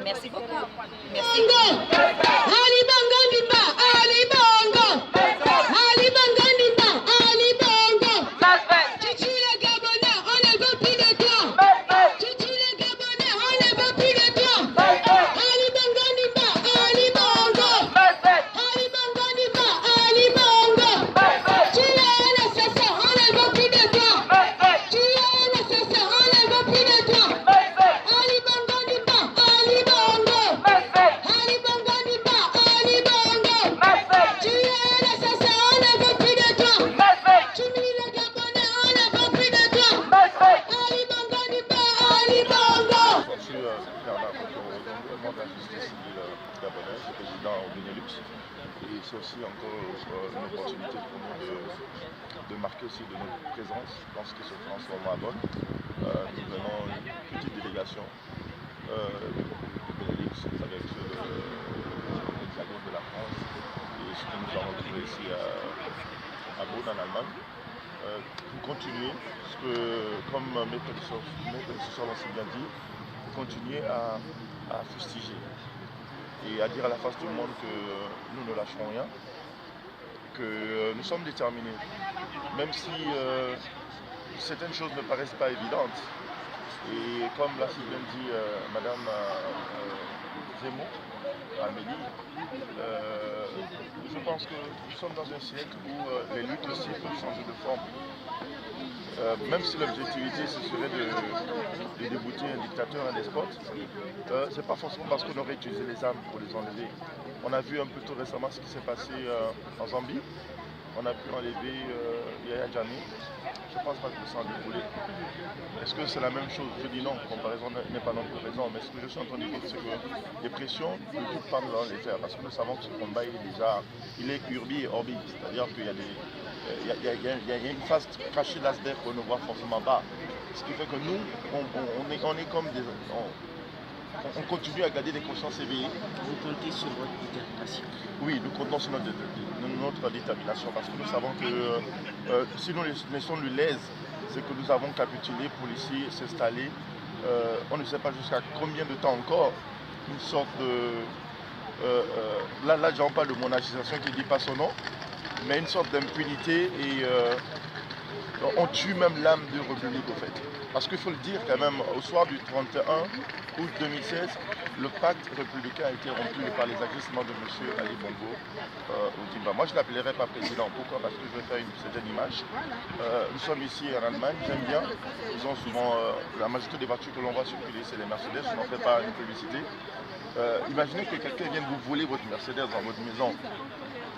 Merci beaucoup. Merci. Ali Bongo Niba, Ali Bongo, Ali Bongo Niba, Ali Bongo. Tu tues les Gabonais, on ne veut plus de toi. Tu tues les Gabonais, on ne veut plus de toi. Ali Bongo Niba, Ali Bongo, Ali Bongo Niba, Ali Bongo. Tu es un assassin, on ne veut plus de toi. Tu es un assassin, on ne veut plus de toi. Ali Bongo Niba, Ali Bongo, Ali Bongo Niba, Ali Bongo. Tu es un assassin, on ne veut plus de toi. Tu mis les Gabonais, on ne veut plus de toi. Ali Bongo Niba, Ali Bongo. Je suis Bernard Coco, le de la justice civile gabonaise, président au Benelux. Et c'est aussi encore une opportunité pour nous de marquer aussi de notre présence dans ce qui se fait en ce moment à Bonn. Nous venons une petite délégation du Benelux avec l'Hexagone de la France et ce que nous avons trouvé ici à Bonn en Allemagne. Pour continuer, parce que comme Maître Dussol l'a si bien dit, continuer à fustiger et à dire à la face du monde que nous ne lâcherons rien, que nous sommes déterminés, même si certaines choses ne paraissent pas évidentes. Et comme l'a si bien dit Madame Zemmour, Amélie, je pense que nous sommes dans un siècle où les luttes aussi peuvent changer de forme. Même si l'objectivité ce serait de débouter un dictateur, un despote, c'est pas forcément parce qu'on aurait utilisé les armes pour les enlever. On a vu un peu tout récemment ce qui s'est passé en Zambie. on a pu enlever Yaya Jammeh. Je ne pense pas que ça en découlé. Est-ce que c'est la même chose? Je dis non, comparaison n'est pas notre raison, mais ce que je suis en train de dire, c'est que les pressions de toutes parts dans les faire, parce que nous savons que ce combat il est urbi et orbi, c'est-à-dire qu'il y a une face cachée d'iceberg qu'on ne voit forcément pas. Ce qui fait que nous, on est comme des... On continue à garder des consciences éveillées. Vous comptez sur votre détermination? Oui, nous comptons sur notre détermination parce que nous savons que si nous laissons le l'aise, c'est que nous avons capitulé pour ici s'installer. On ne sait pas jusqu'à combien de temps encore. Une sorte de... là, j'en parle de monarchisation qui ne dit pas son nom, mais une sorte d'impunité et on tue même l'âme de République au fait. Parce qu'il faut le dire quand même, au soir du 31 août 2016, le pacte républicain a été rompu par les agissements de M. Ali Bongo Ondimba. Moi je ne l'appellerai pas président. Pourquoi? Parce que je vais faire une certaine image. Nous sommes ici en Allemagne, j'aime bien. Ils ont souvent, la majorité des voitures que l'on voit circuler, c'est les Mercedes, je n'en fais pas une publicité. Imaginez que quelqu'un vienne vous voler votre Mercedes dans votre maison.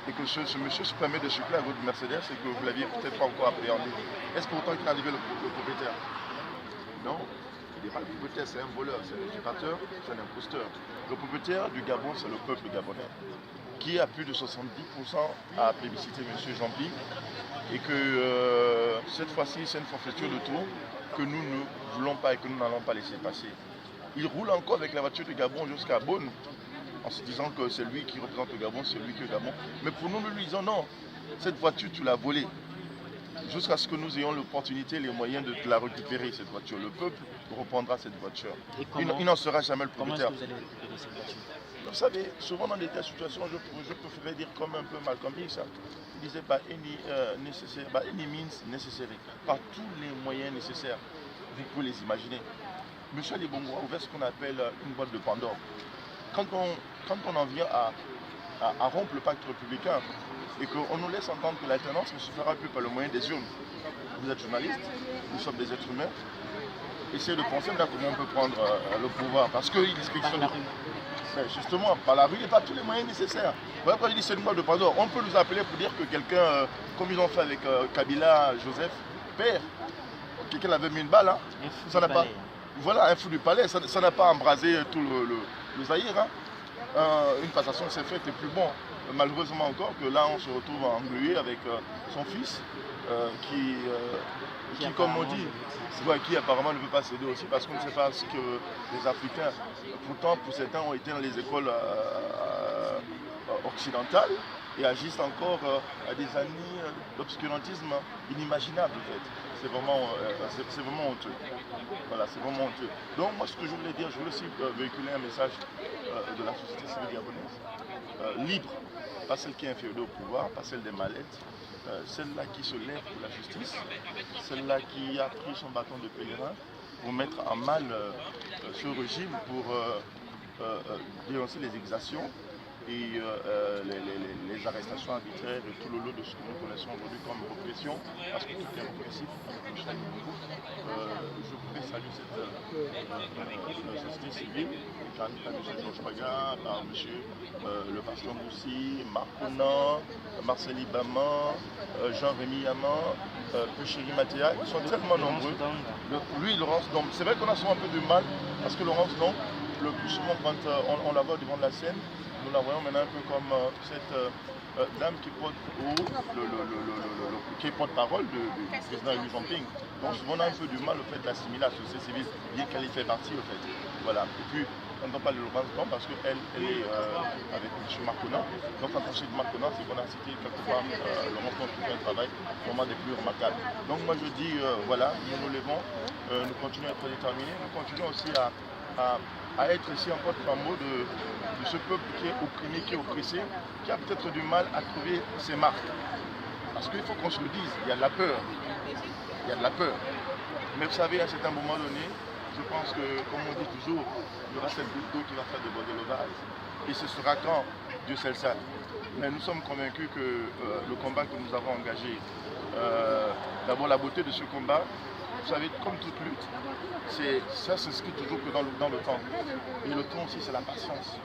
Et que ce monsieur se permet de circuler à votre Mercedes et que vous l'aviez peut-être pas encore appréhendé. Est-ce pourtant qu'il a enlevé le propriétaire? Non, il n'est pas le propriétaire, c'est un voleur, c'est un usurpateur, c'est un imposteur. Le propriétaire du Gabon, c'est le peuple gabonais, qui a plus de 70% à plébisciter M. Jean-Pierre, et que cette fois-ci, c'est une forfaiture de tour que nous ne voulons pas et que nous n'allons pas laisser passer. Il roule encore avec la voiture du Gabon jusqu'à Beaune, en se disant que c'est lui qui représente le Gabon, c'est lui qui est le Gabon. Mais pour nous, nous lui disons non, cette voiture, tu l'as volée. Jusqu'à ce que nous ayons l'opportunité, les moyens de la récupérer, cette voiture. Le peuple reprendra cette voiture. Il n'en sera jamais le propriétaire. Comment est-ce que vous allez récupérer cette voiture? Vous savez, souvent dans des telles situations, je préférais dire comme un peu Malcolm X, il disait by any means necessary, par tous les moyens nécessaires. Vous pouvez les imaginer. M. Ali Bongo a ouvert ce qu'on appelle une boîte de Pandore. Quand on en vient à rompre le pacte républicain, et qu'on nous laisse entendre que l'alternance ne se fera plus par le moyen des urnes. Vous êtes journaliste, nous sommes des êtres humains. Essayez de penser là comment on peut prendre le pouvoir. Parce qu'il explique justement, par la rue, il n'y a pas tous les moyens nécessaires. Voilà quand il dit c'est une boîte de Pandore. On peut nous appeler pour dire que quelqu'un, comme ils ont fait avec Kabila, Joseph, père, quelqu'un avait mis une balle. Hein. Ça n'a pas. Voilà, un fou du palais, ça n'a pas embrasé tout le Zaïre. Hein. Une passation s'est faite et plus bon. Malheureusement encore que là on se retrouve englué avec son fils qui comme on dit, qui apparemment ne veut pas céder aussi parce qu'on ne sait pas ce que les Africains, pourtant pour certains ont été dans les écoles occidentales et agissent encore à des années d'obscurantisme inimaginable en fait. C'est vraiment honteux. Voilà, c'est vraiment honteux. Donc moi ce que je voulais dire, je voulais aussi véhiculer un message de la société civile gabonaise. Libre, pas celle qui est inférieure au pouvoir, pas celle des mallettes, celle-là qui se lève pour la justice, celle-là qui a pris son bâton de pèlerin pour mettre en mal ce régime, pour dénoncer les exactions et les arrestations arbitraires et tout le lot de ce que nous connaissons aujourd'hui comme répression, parce que tout est répressif avec le chef de groupe. Je voudrais saluer cette société civile, par M. Georges Paga, par M. le pasteur Moussi, Marc Conan, Marcel Ibama, Jean-Rémy Yaman, Péchéry Matéa, ils sont tellement nombreux. Lui, Laurence Dom, c'est vrai qu'on a souvent un peu de mal, parce que Laurence Dom, le plus souvent quand on la voit devant la scène, nous la voyons maintenant un peu comme cette dame qui porte qui est porte-parole du président Louis Jean-Ping. Donc souvent on a un peu du mal au fait d'assimiler la société civile, bien qu'elle y fait partie au fait. Voilà. Et puis on ne parle pas de Laurence Dom parce qu'elle est avec M. Marcona. Donc quand on cite Marcona, c'est qu'on a cité quelque part Laurence Dom qui fait un travail vraiment des plus remarquables. Donc moi je dis voilà, nous nous levons, nous continuons à être déterminés, nous continuons aussi à être ici en porte-flambeau de ce peuple qui est opprimé, qui est oppressé, qui a peut-être du mal à trouver ses marques. Parce qu'il faut qu'on se le dise, il y a de la peur. Il y a de la peur. Mais vous savez, à un certain moment donné, je pense que, comme on dit toujours, il y aura cette goutte d'eau qui va faire déborder le vase. Et ce sera quand Dieu sait ça. Mais nous sommes convaincus que le combat que nous avons engagé, d'abord la beauté de ce combat, vous savez, comme toute lutte, ça s'inscrit toujours que dans le temps. Et le temps aussi, c'est la patience.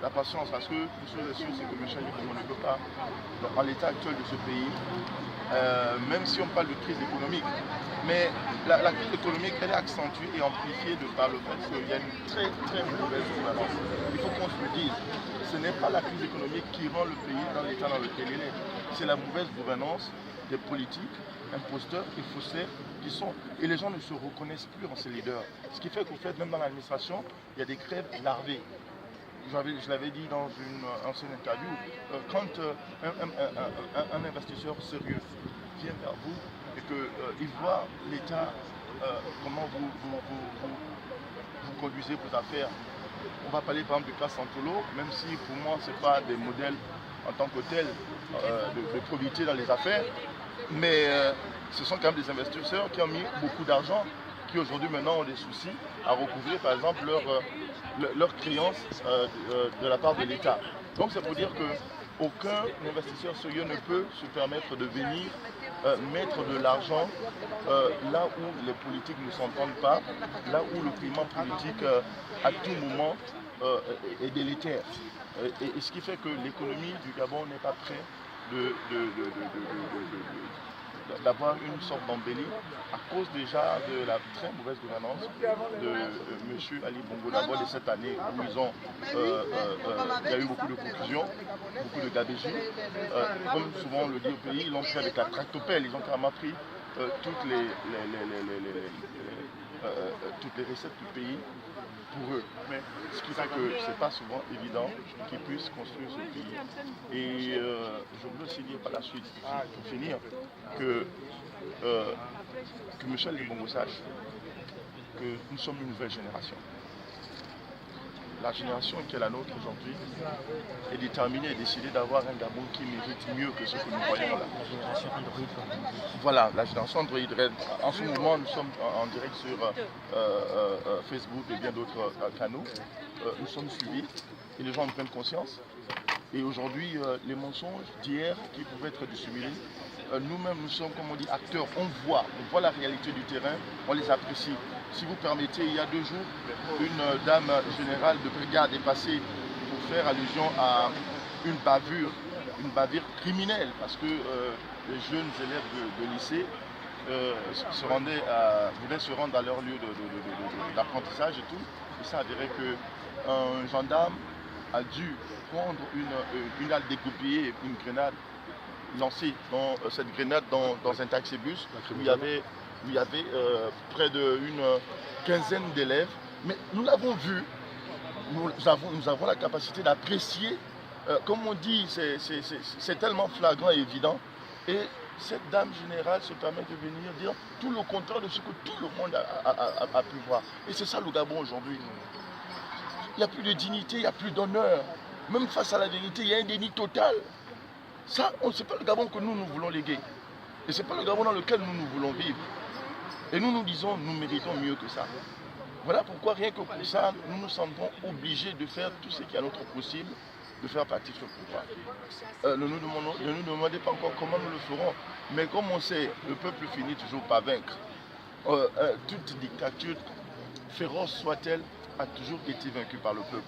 La patience, parce que une chose est sûre, c'est que Michel Bongo ne peut pas, dans l'état actuel de ce pays, même si on parle de crise économique, mais la crise économique, elle est accentuée et amplifiée de par le fait qu'il y a une très très mauvaise gouvernance. Il faut qu'on se le dise. Ce n'est pas la crise économique qui rend le pays dans l'état dans lequel il est. C'est la mauvaise gouvernance des politiques, imposteurs et faussaires qui sont. Et les gens ne se reconnaissent plus en ces leaders. Ce qui fait qu'au fait, même dans l'administration, il y a des crèves larvées. Je l'avais dit dans une ancienne interview, quand un investisseur sérieux vient vers vous et qu'il voit l'État, comment vous conduisez vos affaires. On va parler par exemple du cas Santolo, même si pour moi ce n'est pas des modèles en tant que tels de probité dans les affaires, mais ce sont quand même des investisseurs qui ont mis beaucoup d'argent, qui aujourd'hui maintenant ont des soucis à recouvrir par exemple leurs créances de la part de l'État. Donc c'est pour dire qu'aucun investisseur sérieux ne peut se permettre de venir mettre de l'argent là où les politiques ne s'entendent pas, là où le climat politique à tout moment est délétère. Et ce qui fait que l'économie du Gabon n'est pas prête d'avoir une sorte d'embellie à cause déjà de la très mauvaise gouvernance de M. Ali Bongo d'abord de cette année où il y a eu beaucoup de confusion, beaucoup de gabégie. Comme souvent on le dit au pays, ils l'ont pris avec la tractopelle, ils ont carrément pris toutes les recettes du pays pour eux. Mais ce qui fait que ce n'est pas souvent évident qu'ils puissent construire ce pays. Et je voulais aussi dire par la suite, pour finir, que Michel Bongo sache que nous sommes une nouvelle génération. La génération qui est la nôtre aujourd'hui est déterminée et décidée d'avoir un Gabon qui mérite mieux que ce que nous voyons là. La génération Android. Voilà, la génération Android. En ce moment, nous sommes en direct sur Facebook et bien d'autres canaux. Nous sommes suivis et les gens en prennent conscience. Et aujourd'hui, les mensonges d'hier qui pouvaient être dissimulés, nous-mêmes, nous sommes, comme on dit, acteurs. On voit la réalité du terrain, on les apprécie. Si vous permettez, il y a 2 jours, une dame générale de brigade est passée pour faire allusion à une bavure criminelle, parce que les jeunes élèves de lycée voulaient se rendre à leur lieu d'apprentissage et tout. Et ça avérait qu'un gendarme a dû prendre une halle dégoupillée, une grenade, lancer cette grenade dans un taxibus où il y avait près d'une quinzaine d'élèves. Mais nous l'avons vu, nous avons la capacité d'apprécier, comme on dit, c'est tellement flagrant et évident. Et cette dame générale se permet de venir dire tout le contraire de ce que tout le monde a pu voir. Et c'est ça le Gabon aujourd'hui. Il n'y a plus de dignité, il n'y a plus d'honneur. Même face à la vérité, il y a un déni total. Ça, ce n'est pas le Gabon que nous voulons léguer. Et ce n'est pas le Gabon dans lequel nous voulons vivre. Et nous disons, nous méritons mieux que ça. Voilà pourquoi, rien que pour ça, nous nous sentons obligés de faire tout ce qui est à notre possible, de faire partie de ce pouvoir. Ne nous demandez pas encore comment nous le ferons. Mais comme on sait, le peuple finit toujours par vaincre. Toute dictature, féroce soit-elle, a toujours été vaincue par le peuple.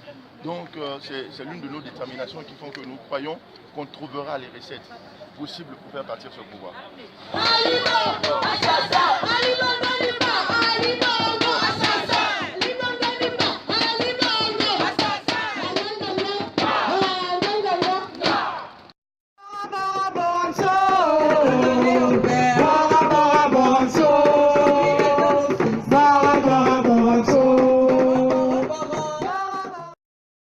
Donc c'est l'une de nos déterminations qui font que nous croyons qu'on trouvera les recettes possibles pour faire partir ce pouvoir.